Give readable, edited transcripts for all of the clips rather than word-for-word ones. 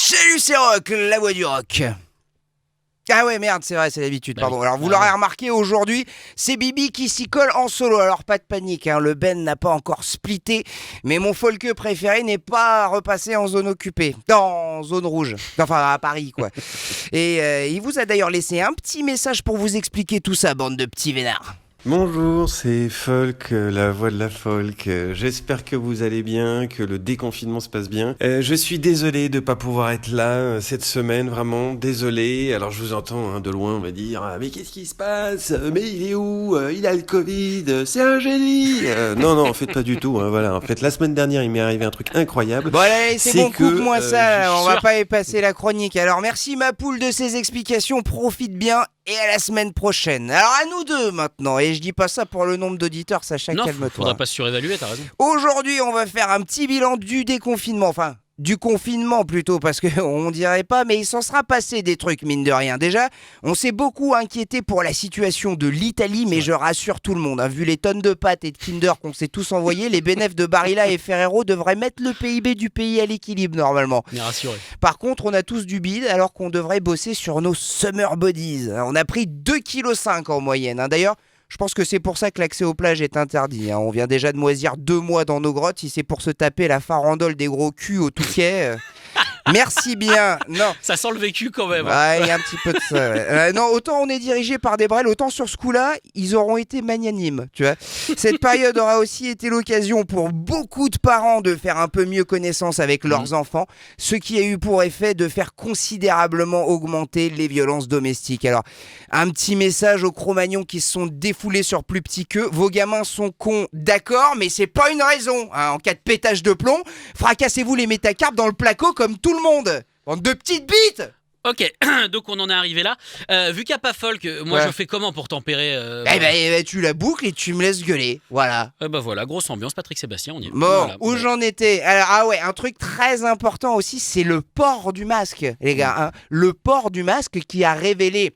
Salut, c'est Rock, la voix du rock. Ah ouais, merde, c'est vrai, c'est l'habitude, pardon. Alors, vous l'aurez remarqué, aujourd'hui, c'est Bibi qui s'y colle en solo. Alors, pas de panique, le Ben n'a pas encore splitté, mais mon folk préféré n'est pas repassé en zone occupée, en zone rouge, enfin à Paris, quoi. Et il vous a d'ailleurs laissé un petit message pour vous expliquer tout ça, bande de petits vénards. Bonjour, c'est Folk, la voix de la folk. J'espère que vous allez bien, que le déconfinement se passe bien. Je suis désolé de pas pouvoir être là cette semaine, vraiment désolé. Alors je vous entends de loin, on va dire « Mais qu'est-ce qui se passe ? Mais il est où ? Il a le Covid, c'est un génie !» Non, en fait pas du tout. Voilà. En fait, la semaine dernière, il m'est arrivé un truc incroyable. Bon allez, c'est bon, coupe-moi ça, on va pas épasser la chronique. Alors merci ma poule de ces explications, profite bien. Et à la semaine prochaine. Alors à nous deux maintenant, et je dis pas ça pour le nombre d'auditeurs, Sacha, calme-toi. Non, faudra pas se surévaluer, t'as raison. Aujourd'hui, on va faire un petit bilan du déconfinement, enfin du confinement plutôt, parce qu'on dirait pas, mais il s'en sera passé des trucs mine de rien. Déjà, on s'est beaucoup inquiété pour la situation de l'Italie, mais je rassure tout le monde, vu les tonnes de pâtes et de Kinder qu'on s'est tous envoyés, les bénéfices de Barilla et Ferrero devraient mettre le PIB du pays à l'équilibre normalement. On est rassuré. Par contre, on a tous du bide alors qu'on devrait bosser sur nos summer bodies. On a pris 2,5 kg en moyenne. D'ailleurs, je pense que c'est pour ça que l'accès aux plages est interdit. On vient déjà de moisir 2 mois dans nos grottes. Si c'est pour se taper la farandole des gros culs au Touquet... Merci bien. Non. Ça sent le vécu quand même. Ouais, il y a un petit peu de ça. Ouais. Non, autant on est dirigé par des brels, autant sur ce coup-là, ils auront été magnanimes, tu vois. Cette période aura aussi été l'occasion pour beaucoup de parents de faire un peu mieux connaissance avec leurs enfants, ce qui a eu pour effet de faire considérablement augmenter les violences domestiques. Alors, un petit message aux Cro-Magnons qui se sont défoulés sur plus petit qu'eux. Vos gamins sont cons, d'accord, mais c'est pas une raison. En cas de pétage de plomb, fracassez-vous les métacarpes dans le placo comme tout le monde. Bande de petites bites. Ok, donc on en est arrivé là. Vu qu'il n'y a pas folk, moi je fais comment pour tempérer tu la boucles et tu me laisses gueuler. Voilà. Voilà, grosse ambiance, Patrick Sébastien, on y est. Bon, voilà, où j'en étais. Alors, un truc très important aussi, c'est le port du masque, les gars. Le port du masque qui a révélé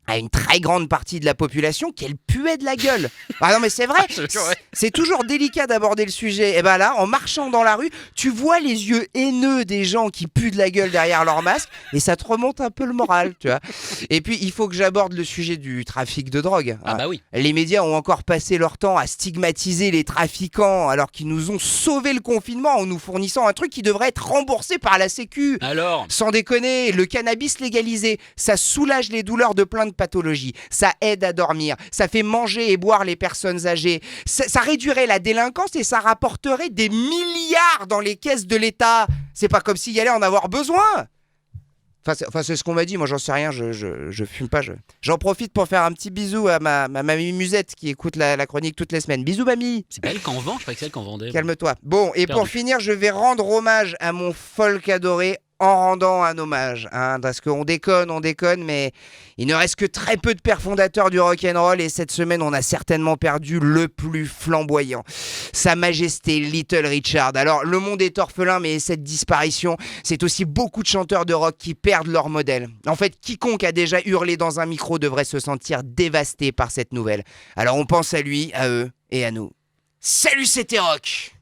à une très grande partie de la population qu'elle puait de la gueule. Ah non mais c'est vrai, c'est toujours délicat d'aborder le sujet. Et ben là, en marchant dans la rue, tu vois les yeux haineux des gens qui puent de la gueule derrière leur masque et ça te remonte un peu le moral, tu vois. Et puis il faut que j'aborde le sujet du trafic de drogue. Ah bah oui. Les médias ont encore passé leur temps à stigmatiser les trafiquants alors qu'ils nous ont sauvé le confinement en nous fournissant un truc qui devrait être remboursé par la Sécu. Alors ? Sans déconner, le cannabis légalisé, ça soulage les douleurs de plein de pathologies, ça aide à dormir, ça fait manger et boire les personnes âgées, ça réduirait la délinquance et ça rapporterait des milliards dans les caisses de l'État. C'est pas comme s'il y allait en avoir besoin. Enfin, c'est ce qu'on m'a dit, moi j'en sais rien, je fume pas. J'en profite pour faire un petit bisou à ma mamie Musette qui écoute la chronique toutes les semaines. Bisous mamie. C'est pas elle qu'en vend, je croyais que c'est elle qu'en vendait. Calme-toi. Bon, et pour finir, je vais rendre hommage à mon folk adoré en rendant un hommage, parce qu'on déconne, mais il ne reste que très peu de pères fondateurs du rock'n'roll et cette semaine, on a certainement perdu le plus flamboyant, Sa Majesté Little Richard. Alors, le monde est orphelin, mais cette disparition, c'est aussi beaucoup de chanteurs de rock qui perdent leur modèle. En fait, quiconque a déjà hurlé dans un micro devrait se sentir dévasté par cette nouvelle. Alors, on pense à lui, à eux et à nous. Salut, c'était Rock!